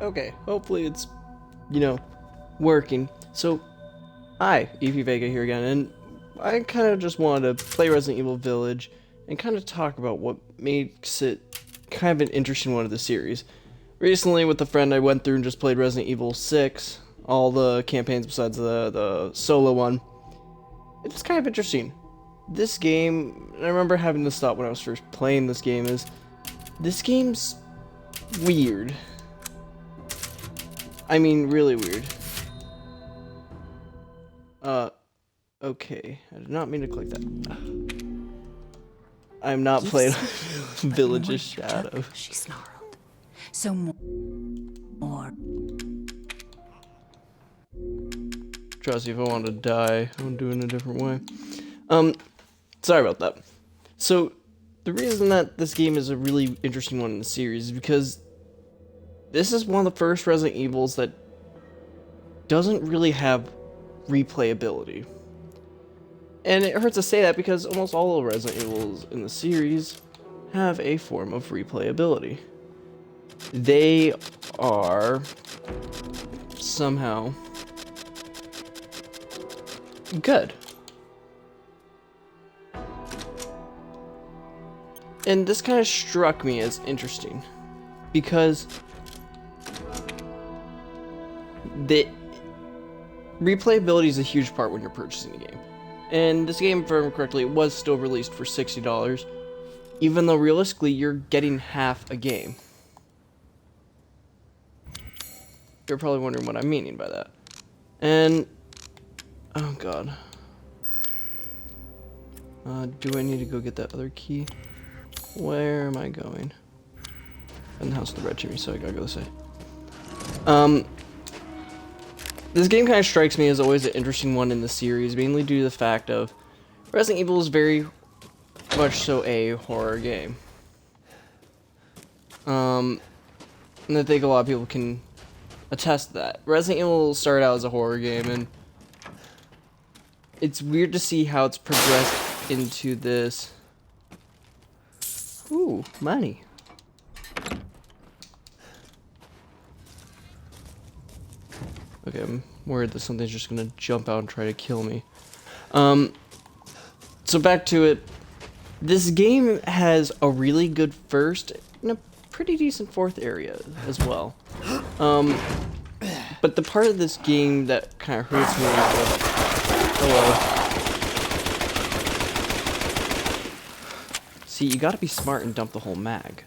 Okay, hopefully it's, you know, working. So, hi, Evie Vega here again, and I kind of just wanted to play Resident Evil Village and kind of talk about what makes it kind of an interesting one of the series. Recently, with a friend, I went through and just played Resident Evil 6, all the campaigns besides the solo one. It's kind of interesting. This game, I remember having this thought when I was first playing this game, is this game's weird. I mean, really weird. Okay. I did not mean to click that. I'm not playing Village's Shadow. She snarled. So more. Trust me, if I want to die, I'm doing it a different way. Sorry about that. So, the reason that this game is a really interesting one in the series is because this is one of the first Resident Evils that doesn't really have replayability. And it hurts to say that because almost all the Resident Evils in the series have a form of replayability. They are somehow good. And this kind of struck me as interesting because the replayability is a huge part when you're purchasing a game. And this game, if I remember correctly, it was still released for $60, even though realistically you're getting half a game. You're probably wondering what I'm meaning by that. And oh god. Do I need to go get that other key? Where am I going? In the house of the red chimney, so I gotta go this way. This game kind of strikes me as always an interesting one in the series, mainly due to the fact of Resident Evil is very much so a horror game. And I think a lot of people can attest to that. Resident Evil started out as a horror game, and it's weird to see how it's progressed into this. Ooh, money. Okay, I'm worried that something's just gonna jump out and try to kill me. So back to it. This game has a really good first and a pretty decent fourth area as well. But the part of this game that kind of hurts me is hello. See, you gotta be smart and dump the whole mag.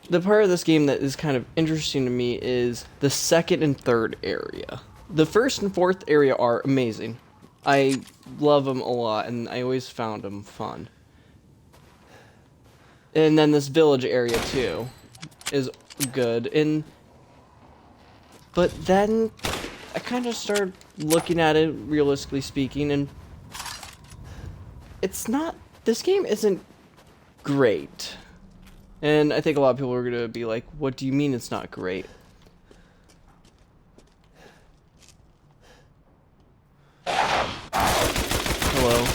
The part of this game that is kind of interesting to me is the second and third area. The first and fourth area are amazing. I love them a lot, and I always found them fun. And then this village area too is good. But then I kind of started looking at it, realistically speaking, and it's not. This game isn't great. And I think a lot of people are going to be like, what do you mean it's not great? Hello.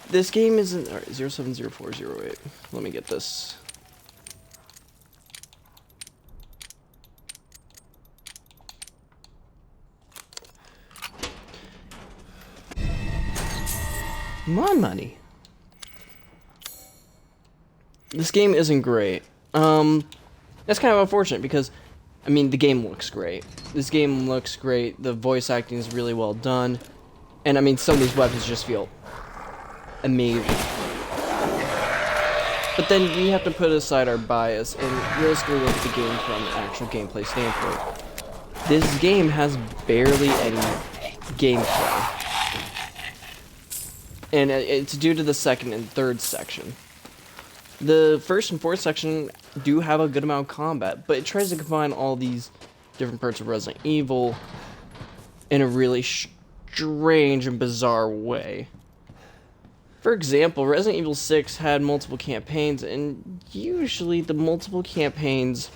This game isn't... Alright, 070408. Let me get this. My money. This game isn't great. That's kind of unfortunate because, I mean, the game looks great. This game looks great. The voice acting is really well done. And, I mean, some of these weapons just feel amazing. But then we have to put aside our bias and realistically look at the game from an actual gameplay standpoint. This game has barely any gameplay. And it's due to the second and third section. The first and fourth section do have a good amount of combat, but it tries to combine all these different parts of Resident Evil in a really strange and bizarre way. For example, Resident Evil 6 had multiple campaigns, and usually the multiple campaigns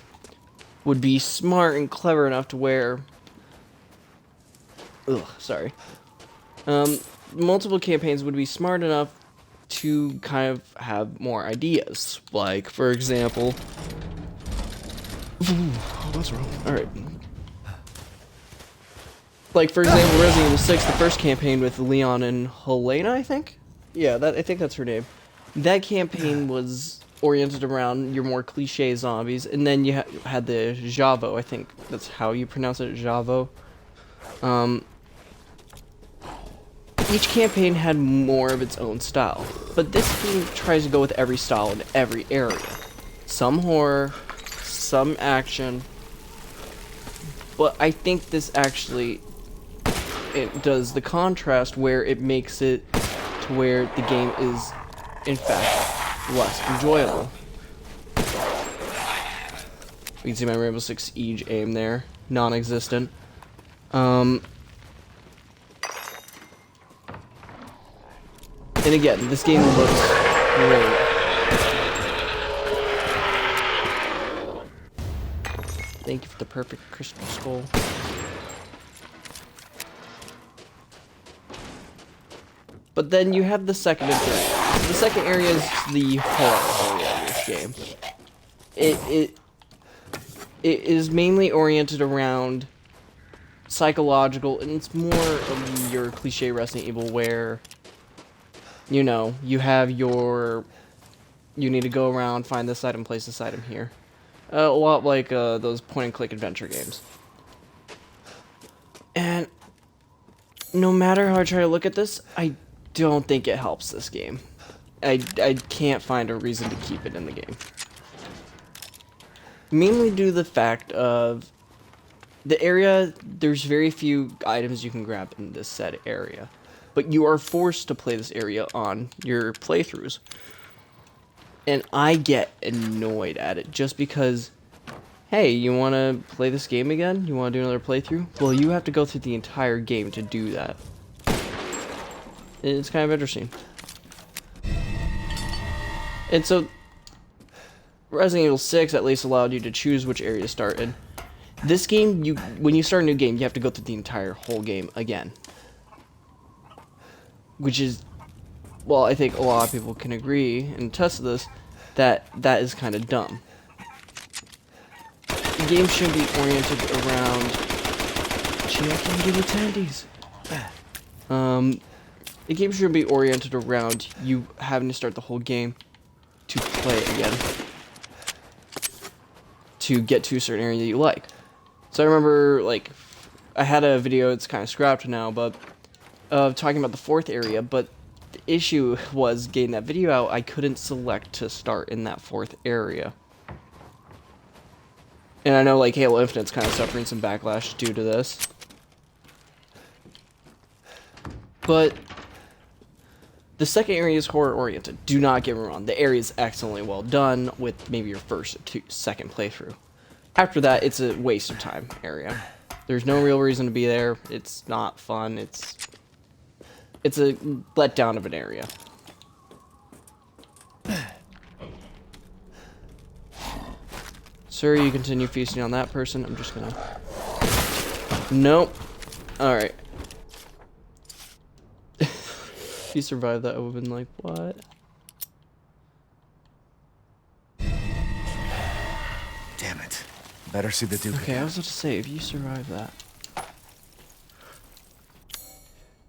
would be smart and clever enough to where... multiple campaigns would be smart enough to kind of have more ideas. Like, for example... What's wrong? Alright. Like, for example, Resident Evil 6, the first campaign with Leon and Helena, I think? Yeah, I think that's her name. That campaign was oriented around your more cliche zombies, and then you had the Javo, I think that's how you pronounce it, Javo. Each campaign had more of its own style, but this game tries to go with every style in every area. Some horror, some action, but I think this actually, it does the contrast where it makes it to where the game is, in fact, less enjoyable. You can see my Rainbow Six Siege aim there, non-existent. And again, this game looks great. Thank you for the perfect crystal skull. But then you have the second and third. The second area is the horror area of this game. It is mainly oriented around psychological, and it's more of your cliche Resident Evil where, you know, you have your, you need to go around, find this item, place this item here. A lot like those point-and-click adventure games. And no matter how I try to look at this, I don't think it helps this game. I can't find a reason to keep it in the game. Mainly due to the fact of the area, there's very few items you can grab in this said area. But you are forced to play this area on your playthroughs. And I get annoyed at it just because, hey, you want to play this game again? You want to do another playthrough? Well, you have to go through the entire game to do that. It's kind of interesting. And so, Resident Evil 6 at least allowed you to choose which area to start in. This game, when you start a new game, you have to go through the entire whole game again. Which is, well, I think a lot of people can agree and attest to this, that is kind of dumb. The game should be oriented around... Gee, I can't give you tendies. The game should be oriented around you having to start the whole game to play it again. To get to a certain area that you like. So I remember, like, I had a video, it's kind of scrapped now, but talking about the fourth area, but the issue was getting that video out, I couldn't select to start in that fourth area. And I know, like, Halo Infinite's kind of suffering some backlash due to this. But the second area is horror-oriented. Do not get me wrong. The area is excellently well done with maybe your first or second playthrough. After that, it's a waste of time area. There's no real reason to be there. It's not fun. It's a letdown of an area. Sir, you continue feasting on that person. I'm just gonna... Nope. Alright. If you survived that, I would have been like, what? Damn it. Better see the Duke. Okay, I was about to say, if you survive that.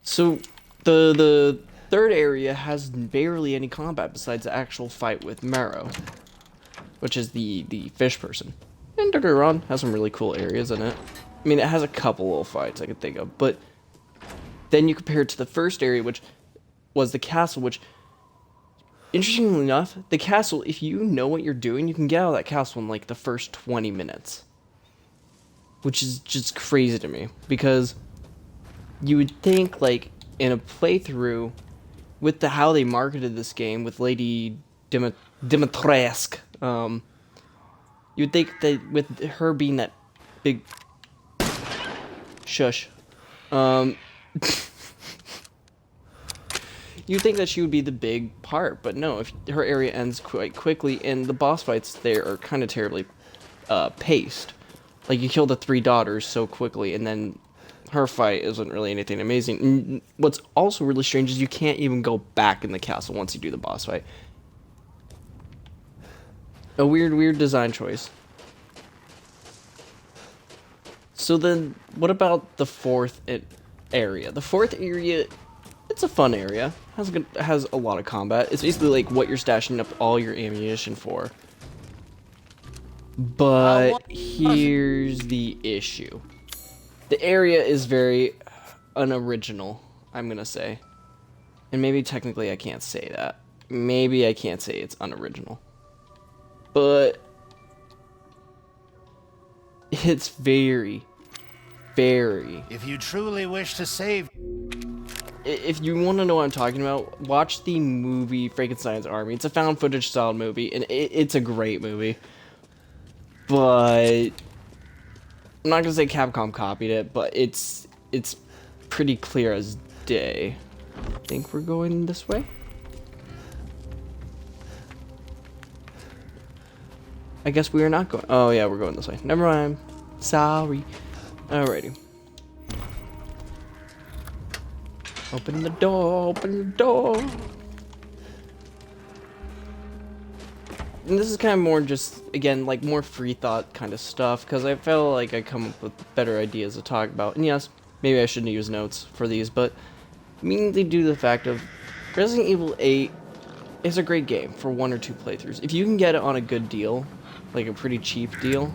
So, the third area has barely any combat besides the actual fight with Marrow, which is the fish person. And don't get me wrong, has some really cool areas in it. I mean, it has a couple little fights I could think of, but then you compare it to the first area, which was the castle, which, interestingly enough, the castle, if you know what you're doing, you can get out of that castle in like the first 20 minutes. Which is just crazy to me, because you would think, like, in a playthrough, with how they marketed this game, with Lady Dimitrescu, you would think that with her being that big... Shush. You'd think that she would be the big part, but no, if her area ends quite quickly, and the boss fights there are kind of terribly paced. Like, you kill the 3 daughters so quickly, and then her fight isn't really anything amazing. And what's also really strange is you can't even go back in the castle once you do the boss fight. A weird design choice. So then, what about the fourth area? The fourth area, it's a fun area. Has a lot of combat. It's basically like what you're stashing up all your ammunition for. But here's the issue. The area is very unoriginal, I'm gonna say. And maybe technically I can't say that. Maybe I can't say it's unoriginal. But it's very, very... If you truly wish to save... If you want to know what I'm talking about, watch the movie Frankenstein's Army. It's a found footage style movie, and it's a great movie. But I'm not gonna say Capcom copied it, but it's pretty clear as day. I think we're going this way. I guess we are not going. Oh yeah, we're going this way. Never mind. Sorry. Alrighty. Open the door. Open the door. And this is kind of more just, again, like more free thought kind of stuff, because I felt like I come up with better ideas to talk about. And yes, maybe I shouldn't use notes for these, but mainly due to the fact of Resident Evil 8 is a great game for 1 or 2 playthroughs. If you can get it on a good deal, like a pretty cheap deal,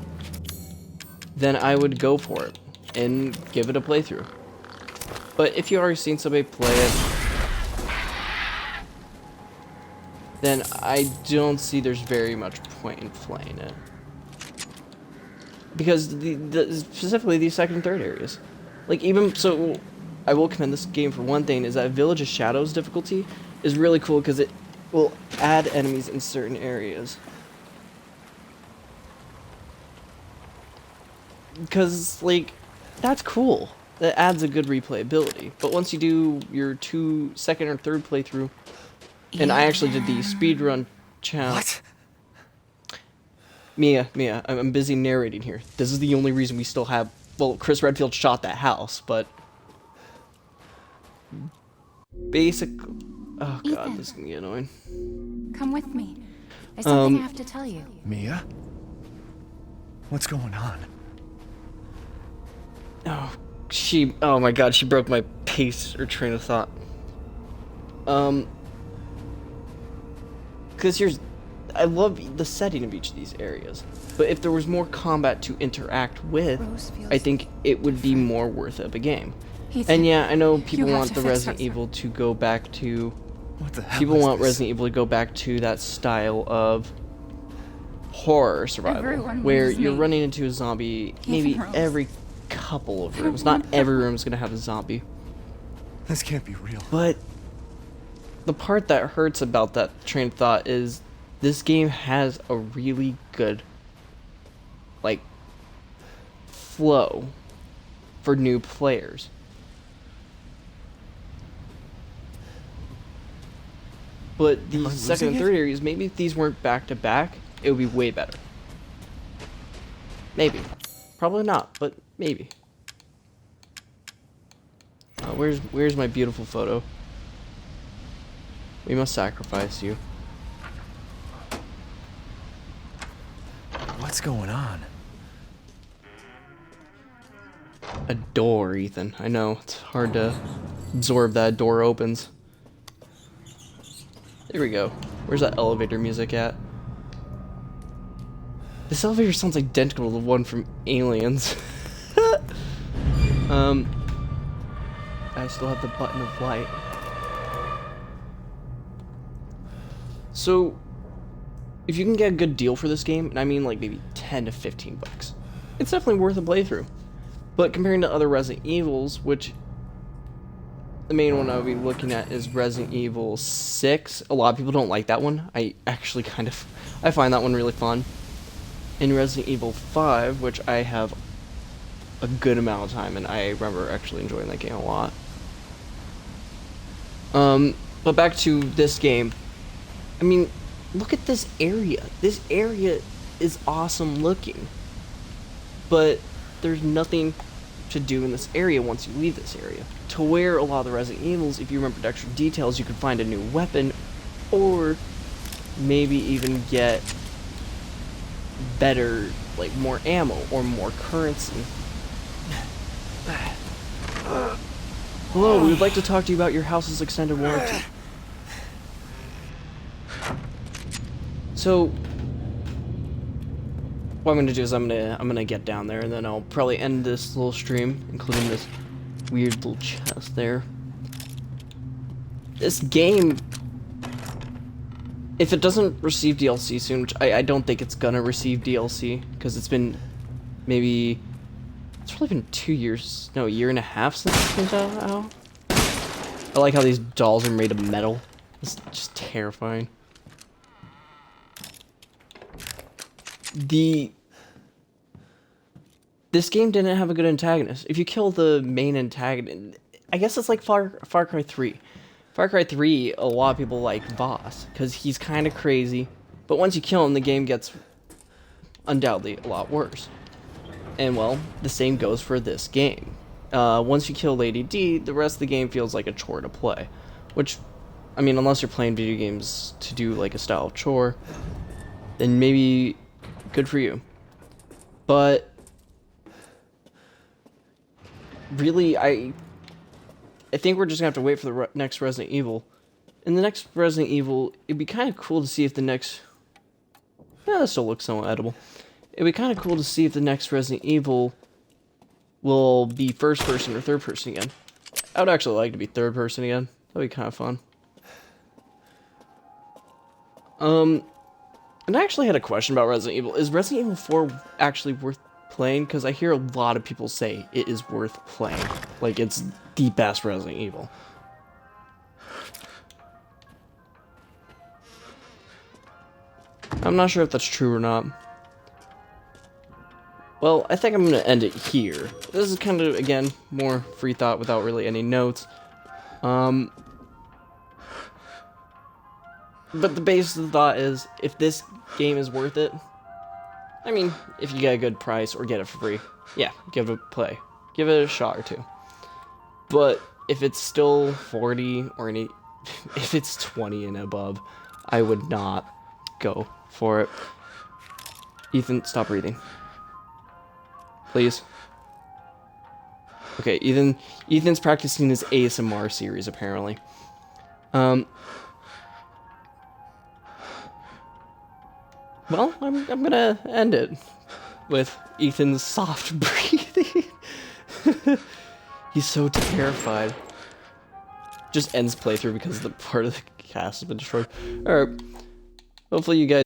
then I would go for it and give it a playthrough. But if you already seen somebody play it, then I don't see there's very much point in playing it. Because specifically these second and third areas. Like even, so I will commend this game for one thing, is that Village of Shadows difficulty is really cool because it will add enemies in certain areas. Because, like, that's cool. That adds a good replayability. But once you do your second or third playthrough, and I actually did the speedrun challenge. What? Mia, I'm busy narrating here. This is the only reason we still have... Well, Chris Redfield shot that house, but... Basically... Oh god, Ethan. this is gonna get annoying. Come with me. There's something I have to tell you. Mia? What's going on? Oh my god, she broke my pace or train of thought. Because I love the setting of each of these areas, but if there was more combat to interact with, I think it would be more worth of a game. Ethan, And yeah, I know people you have want to the fix Resident her. Evil to go back to... What the hell People is want this? Resident Evil to go back to that style of horror survival, Everyone where loves you're me. running into a zombie maybe Rose. every couple of rooms. Not every room is going to have a zombie. This can't be real. But the part that hurts about that train of thought is this game has a really good, like, flow for new players. But the Am I second and losing third it? areas, maybe if these weren't back to back, it would be way better. Maybe. Probably not, but maybe. Where's my beautiful photo? We must sacrifice you. What's going on? A door, Ethan. I know, it's hard to absorb that a door opens. There we go. Where's that elevator music at? This elevator sounds identical to the one from Aliens. I still have the button of light. So, if you can get a good deal for this game, and I mean like maybe 10 to 15 bucks, it's definitely worth a playthrough. But comparing to other Resident Evils, which the main one I would be looking at is Resident Evil 6. A lot of people don't like that one. I actually I find that one really fun. In Resident Evil 5, which I have a good amount of time, and I remember actually enjoying that game a lot. But back to this game. I mean, look at this area. This area is awesome looking. But there's nothing to do in this area once you leave this area. To where a lot of the Resident Evils, if you remembered extra details, you could find a new weapon, or maybe even get better, like more ammo or more currency. Hello, we would like to talk to you about your house's extended warranty. So, what I'm gonna do is I'm gonna get down there, and then I'll probably end this little stream, including this weird little chest there. This game, if it doesn't receive DLC soon, which I don't think it's gonna receive DLC, because it's been maybe, it's probably been 2 years, no, a year and a half since it came out. I like how these dolls are made of metal. It's just terrifying. This game didn't have a good antagonist. If you kill the main antagonist, I guess it's like Far Cry 3. Far Cry 3, a lot of people like Voss, because he's kind of crazy, but once you kill him, the game gets undoubtedly a lot worse. And well, the same goes for this game. Once you kill Lady D, the rest of the game feels like a chore to play. Which, I mean, unless you're playing video games to do like a style of chore, then maybe good for you. But really, I think we're just gonna have to wait for the next Resident Evil. In the next Resident Evil, it'd be kind of cool to see if the next... Yeah, this still looks somewhat edible. It'd be kind of cool to see if the next Resident Evil will be first person or third person again. I would actually like to be third person again. That'd be kind of fun. And I actually had a question about Resident Evil. Is Resident Evil 4 actually worth playing? Because I hear a lot of people say it is worth playing. Like, it's the best Resident Evil. I'm not sure if that's true or not. Well, I think I'm going to end it here. This is kind of, again, more free thought without really any notes. But the basis of the thought is, if this game is worth it, I mean, if you get a good price or get it for free, yeah, give it a play. Give it a shot or two. But if it's still 40 or any, if it's 20 and above, I would not go for it. Ethan, stop breathing. Please. Okay, Ethan's practicing his ASMR series, apparently. Well, I'm gonna end it with Ethan's soft breathing. He's so terrified. Just ends playthrough because the part of the cast has been destroyed. Alright. Hopefully you guys